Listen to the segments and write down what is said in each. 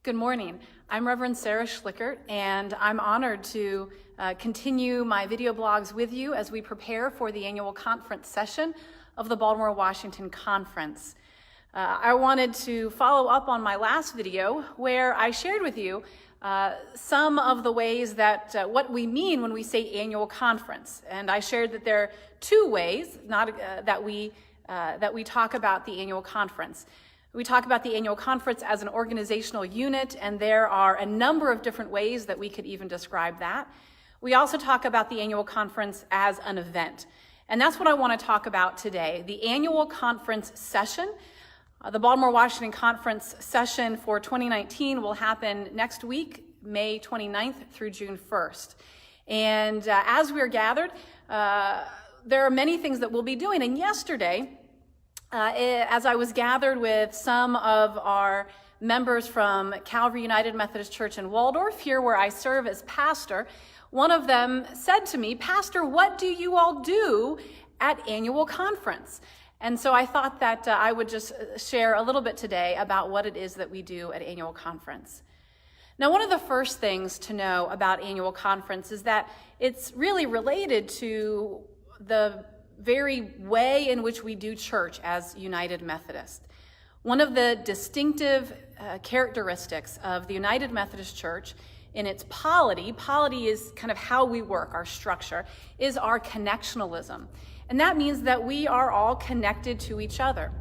Good morning. I'm Reverend Sarah Schlieckert, and I'm honored to continue my video blogs with you as we prepare for the annual conference session of the Baltimore-Washington Conference. I wanted to follow up on my last video where I shared with you some of the ways that what we mean when we say annual conference. And I shared that there are two ways that we talk about the annual conference. We talk about the annual conference as an organizational unit, and there are a number of different ways that we could even describe that. We also talk about the annual conference as an event, and that's what I want to talk about today. The annual conference session, the Baltimore-Washington Conference session for 2019 will happen next week, May 29th through June 1st. And as we're gathered, there are many things that we'll be doing, and yesterday, as I was gathered with some of our members from Calvary United Methodist Church in Waldorf, here where I serve as pastor, one of them said to me, "Pastor, what do you all do at annual conference?" And so I thought that I would just share a little bit today about what it is that we do at annual conference. Now, one of the first things to know about annual conference is that it's really related to the very way in which we do church as United Methodist. One of the distinctive characteristics of the United Methodist Church in its polity is kind of how we work, our structure, is our connectionalism. And that means that we are all connected to each other.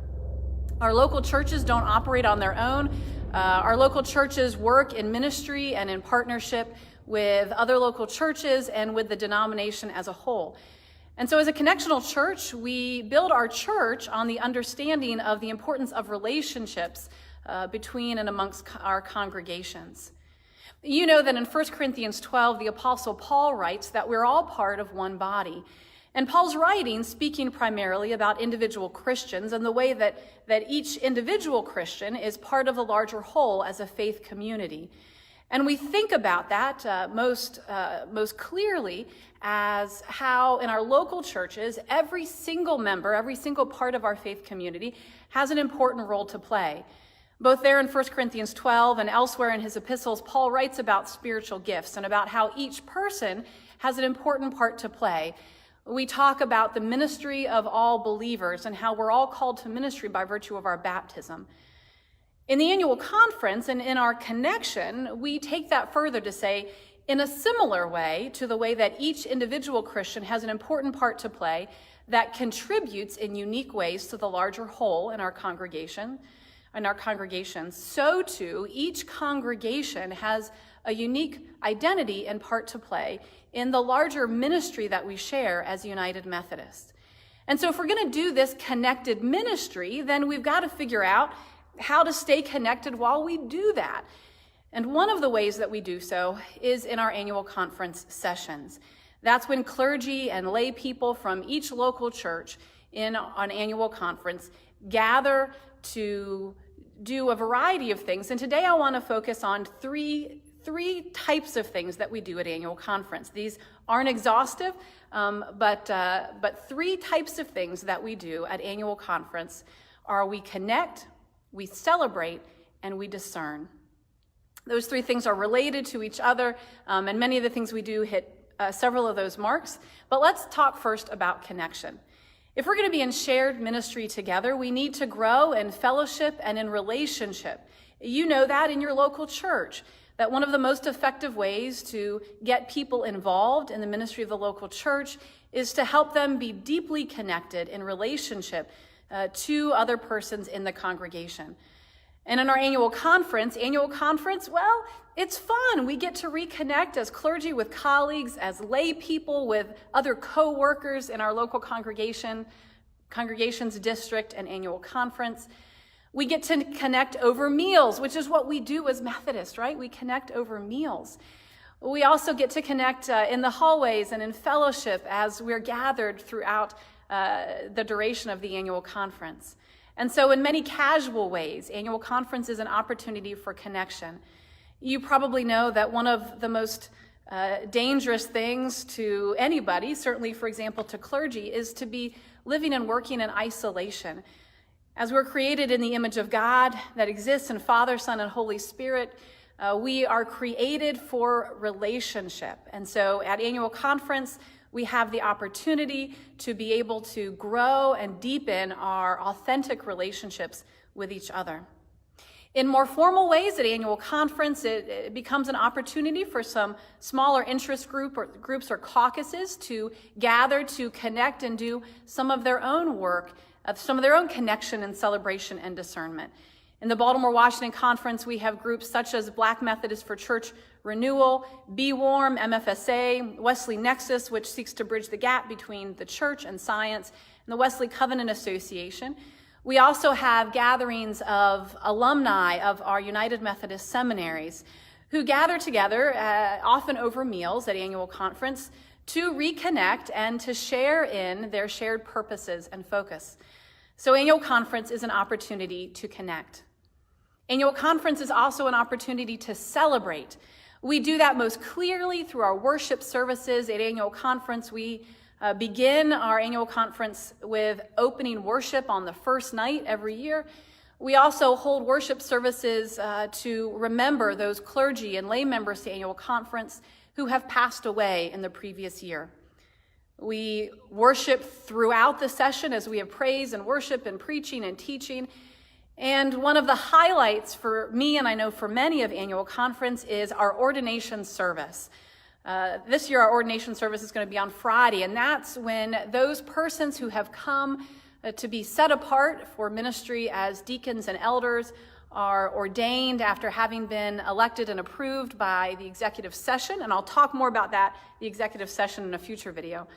Our local churches don't operate on their own. Our local churches work in ministry and in partnership with other local churches and with the denomination as a whole. And so as a connectional church, we build our church on the understanding of the importance of relationships between and amongst our congregations. You know that in 1 Corinthians 12, the Apostle Paul writes that we're all part of one body. And Paul's writing, speaking primarily about individual Christians and the way that each individual Christian is part of the larger whole as a faith community. And we think about that most clearly as how in our local churches, every single member, every single part of our faith community has an important role to play. Both there in 1 Corinthians 12 and elsewhere in his epistles, Paul writes about spiritual gifts and about how each person has an important part to play. We talk about the ministry of all believers and how we're all called to ministry by virtue of our baptism. In the annual conference and in our connection, we take that further to say, in a similar way to the way that each individual Christian has an important part to play that contributes in unique ways to the larger whole in our congregations, so too each congregation has a unique identity and part to play in the larger ministry that we share as United Methodist. And so if we're going to do this connected ministry, then we've got to figure out how to stay connected while we do that. And one of the ways that we do so is in our annual conference sessions. That's when clergy and lay people from each local church in an annual conference gather to do a variety of things. And today I want to focus on three types of things that we do at annual conference. These aren't exhaustive, but three types of things that we do at annual conference are we connect, we celebrate, and we discern. Those three things are related to each other, and many of the things we do hit several of those marks. But let's talk first about connection. If we're going to be in shared ministry together, we need to grow in fellowship and in relationship. You know that in your local church, that one of the most effective ways to get people involved in the ministry of the local church is to help them be deeply connected in relationship to other persons in the congregation. And in our annual conference, well, it's fun. We get to reconnect as clergy with colleagues, as lay people with other co-workers in our local congregations district and annual conference. We get to connect over meals, which is what we do as Methodists, right? We connect over meals. We also get to connect in the hallways and in fellowship as we're gathered throughout the duration of the annual conference. And so in many casual ways, annual conference is an opportunity for connection. You probably know that one of the most dangerous things to anybody, certainly, for example, to clergy, is to be living and working in isolation. As we're created in the image of God that exists in Father, Son, and Holy Spirit, we are created for relationship. And so at annual conference, we have the opportunity to be able to grow and deepen our authentic relationships with each other. In more formal ways at annual conference, it becomes an opportunity for some smaller interest groups or caucuses to gather to connect and do some of their own work, some of their own connection and celebration and discernment. In the Baltimore-Washington Conference, we have groups such as Black Methodist for Church Renewal, Be Warm, MFSA, Wesley Nexus, which seeks to bridge the gap between the church and science, and the Wesley Covenant Association. We also have gatherings of alumni of our United Methodist seminaries who gather together, often over meals at annual conference, to reconnect and to share in their shared purposes and focus. So annual conference is an opportunity to connect. Annual conference is also an opportunity to celebrate. We do that most clearly through our worship services at annual conference. We begin our annual conference with opening worship on the first night every year. We also hold worship services to remember those clergy and lay members to annual conference who have passed away in the previous year. We worship throughout the session as we have praise and worship and preaching and teaching. And one of the highlights for me, and I know for many of annual conference, is our ordination service. This year, our ordination service is going to be on Friday, and that's when those persons who have come to be set apart for ministry as deacons and elders are ordained after having been elected and approved by the executive session, and I'll talk more about that, the executive session, in a future video.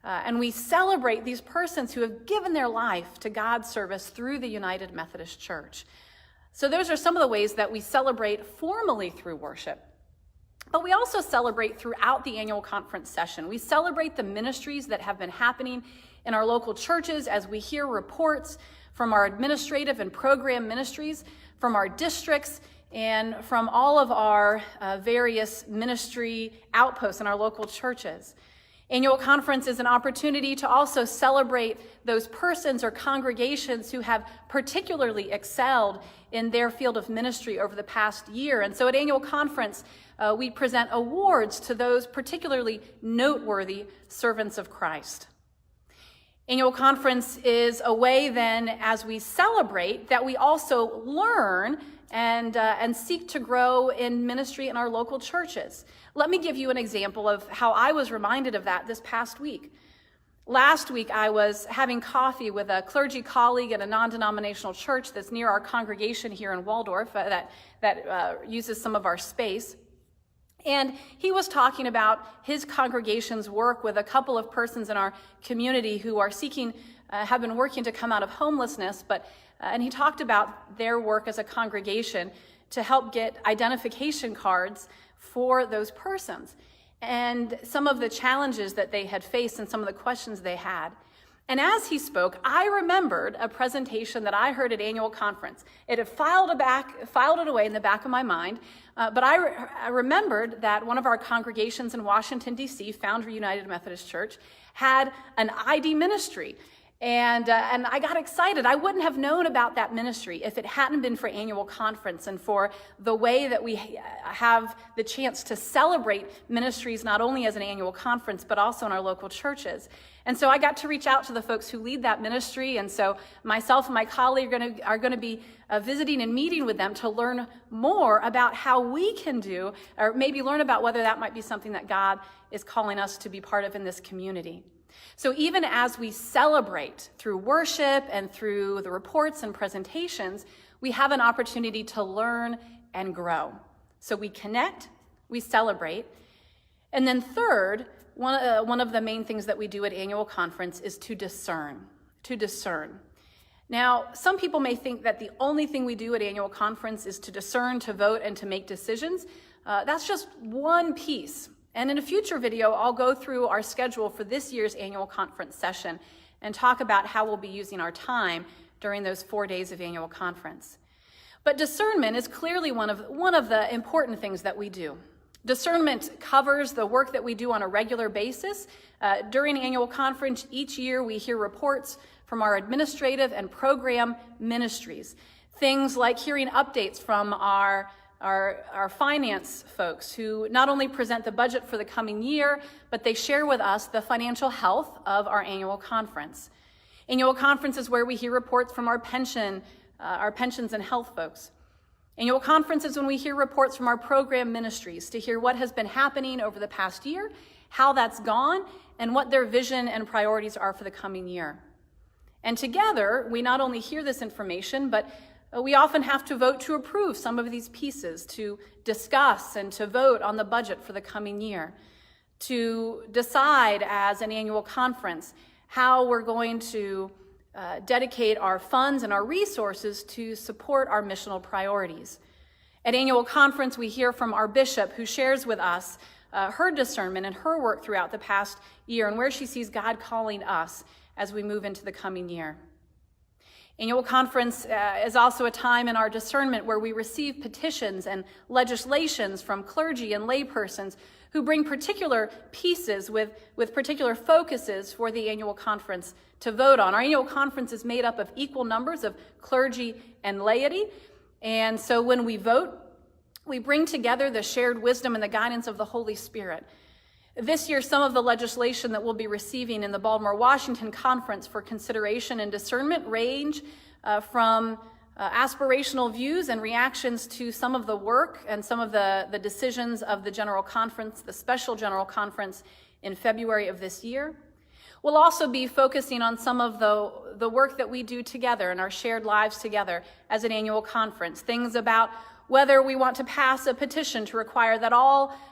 And we celebrate these persons who have given their life to God's service through the United Methodist Church. So those are some of the ways that we celebrate formally through worship. But we also celebrate throughout the annual conference session. We celebrate the ministries that have been happening in our local churches as we hear reports from our administrative and program ministries, from our districts, and from all of our various ministry outposts in our local churches. Annual conference is an opportunity to also celebrate those persons or congregations who have particularly excelled in their field of ministry over the past year. And so at annual conference, we present awards to those particularly noteworthy servants of Christ. Annual conference is a way then, as we celebrate, that we also learn and seek to grow in ministry in our local churches. Let me give you an example of how I was reminded of that this past week. Last week, I was having coffee with a clergy colleague at a non-denominational church that's near our congregation here in Waldorf that uses some of our space. And he was talking about his congregation's work with a couple of persons in our community who are seeking, have been working to come out of homelessness, and he talked about their work as a congregation to help get identification cards for those persons and some of the challenges that they had faced and some of the questions they had. And as he spoke, I remembered a presentation that I heard at annual conference. It had filed it away in the back of my mind, but I remembered that one of our congregations in Washington, D.C., Foundry United Methodist Church, had an ID ministry. And I got excited. I wouldn't have known about that ministry if it hadn't been for annual conference and for the way that we have the chance to celebrate ministries not only as an annual conference, but also in our local churches. And so I got to reach out to the folks who lead that ministry. And so myself and my colleague are going to be visiting and meeting with them to learn more about how we can do, or maybe learn about whether that might be something that God is calling us to be part of in this community. So even as we celebrate through worship and through the reports and presentations, we have an opportunity to learn and grow. So we connect, we celebrate, and then third, one of the main things that we do at annual conference is to discern. Now, some people may think that the only thing we do at annual conference is to discern, to vote, and to make decisions. That's just one piece. And in a future video, I'll go through our schedule for this year's annual conference session and talk about how we'll be using our time during those 4 days of annual conference. But discernment is clearly one of the important things that we do. Discernment covers the work that we do on a regular basis. During annual conference, each year we hear reports from from our administrative and program ministries. Things like hearing updates from our finance folks who not only present the budget for the coming year, but they share with us the financial health of our annual conference. Annual conference is where we hear reports from our pensions and health folks. Annual conference is when we hear reports from our program ministries to hear what has been happening over the past year, how that's gone, and what their vision and priorities are for the coming year. And together, we not only hear this information, but we often have to vote to approve some of these pieces, to discuss and to vote on the budget for the coming year, to decide as an annual conference how we're going to dedicate our funds and our resources to support our missional priorities. At annual conference, we hear from our bishop who shares with us her discernment and her work throughout the past year and where she sees God calling us as we move into the coming year. Annual conference is also a time in our discernment where we receive petitions and legislations from clergy and laypersons who bring particular pieces with particular focuses for the annual conference to vote on. Our annual conference is made up of equal numbers of clergy and laity, and so when we vote, we bring together the shared wisdom and the guidance of the Holy Spirit. This year, some of the legislation that we'll be receiving in the Baltimore-Washington conference for consideration and discernment range from aspirational views and reactions to some of the work and some of the decisions of the General Conference, the Special General Conference in February of this year. We'll also be focusing on some of the work that we do together in our shared lives together as an annual conference, things about whether we want to pass a petition to require that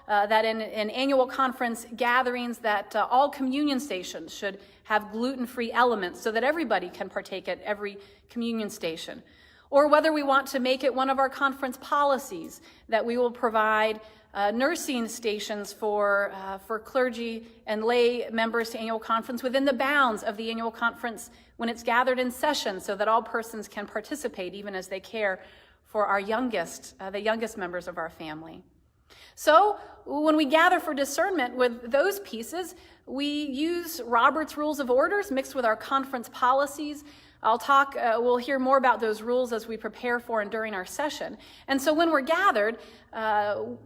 that in annual conference gatherings that all communion stations should have gluten-free elements so that everybody can partake at every communion station. Or whether we want to make it one of our conference policies that we will provide nursing stations for clergy and lay members to annual conference within the bounds of the annual conference when it's gathered in session so that all persons can participate even as they care for our the youngest members of our family. So when we gather for discernment with those pieces, we use Robert's Rules of Orders mixed with our conference policies. We'll hear more about those rules as we prepare for and during our session. And so when we're gathered,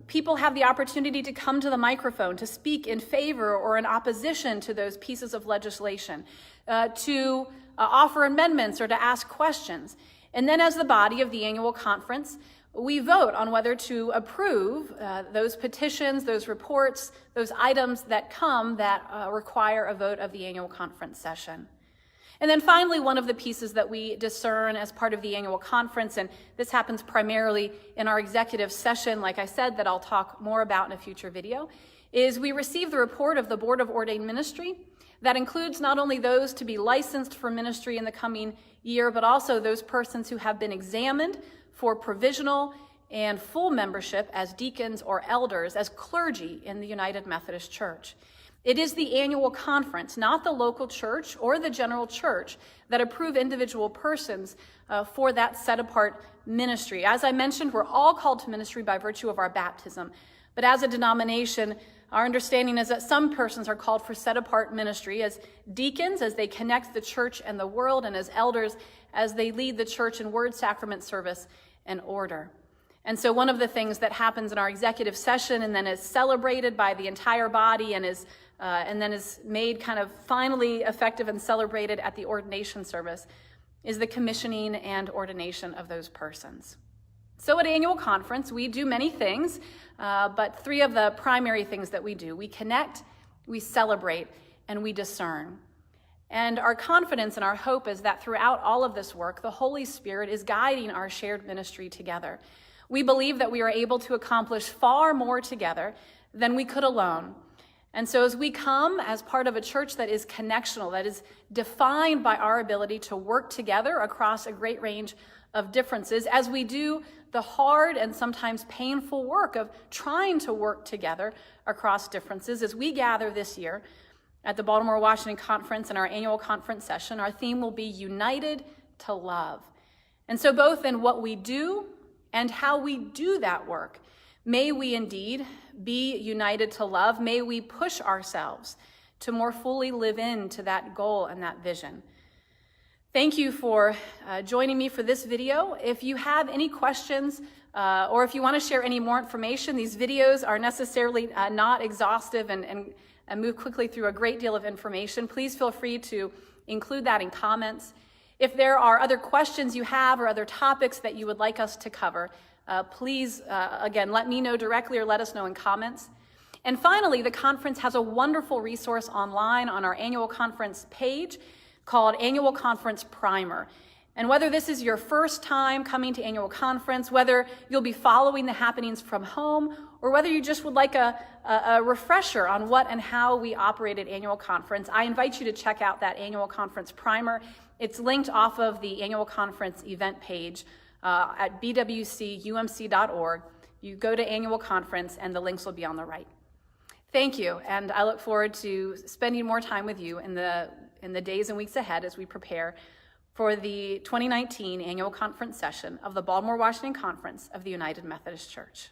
people have the opportunity to come to the microphone to speak in favor or in opposition to those pieces of legislation, to offer amendments or to ask questions. And then as the body of the annual conference, we vote on whether to approve those petitions, those reports, those items that require a vote of the annual conference session. And then finally, one of the pieces that we discern as part of the annual conference, and this happens primarily in our executive session, like I said, that I'll talk more about in a future video, is we receive the report of the Board of Ordained Ministry that includes not only those to be licensed for ministry in the coming year, but also those persons who have been examined for provisional and full membership as deacons or elders, as clergy in the United Methodist Church. It is the annual conference, not the local church or the general church, that approve individual persons for that set-apart ministry. As I mentioned, we're all called to ministry by virtue of our baptism. But as a denomination, our understanding is that some persons are called for set-apart ministry as deacons, as they connect the church and the world, and as elders, as they lead the church in word, sacrament, service, and order. And so one of the things that happens in our executive session and then is celebrated by the entire body and then is made kind of finally effective and celebrated at the ordination service is the commissioning and ordination of those persons. So at annual conference, we do many things, but three of the primary things that we do: we connect, we celebrate, and we discern. And our confidence and our hope is that throughout all of this work, the Holy Spirit is guiding our shared ministry together. We believe that we are able to accomplish far more together than we could alone. And so as we come as part of a church that is connectional, that is defined by our ability to work together across a great range of differences, as we do the hard and sometimes painful work of trying to work together across differences, as we gather this year at the Baltimore-Washington Conference in our annual conference session, our theme will be United to Love. And so both in what we do and how we do that work, may we indeed be united to love. May we push ourselves to more fully live into that goal and that vision. Thank you for joining me for this video. If you have any questions or if you want to share any more information, these videos are necessarily not exhaustive and move quickly through a great deal of information. Please feel free to include that in comments. If there are other questions you have or other topics that you would like us to cover, please, again, let me know directly or let us know in comments. And finally, the conference has a wonderful resource online on our annual conference page called Annual Conference Primer. And whether this is your first time coming to annual conference, whether you'll be following the happenings from home, or whether you just would like a refresher on what and how we operate at annual conference, I invite you to check out that Annual Conference Primer. It's linked off of the annual conference event page at bwcumc.org. You go to annual conference and the links will be on the right. Thank you, and I look forward to spending more time with you in the days and weeks ahead as we prepare for the 2019 annual conference session of the Baltimore-Washington Conference of the United Methodist Church.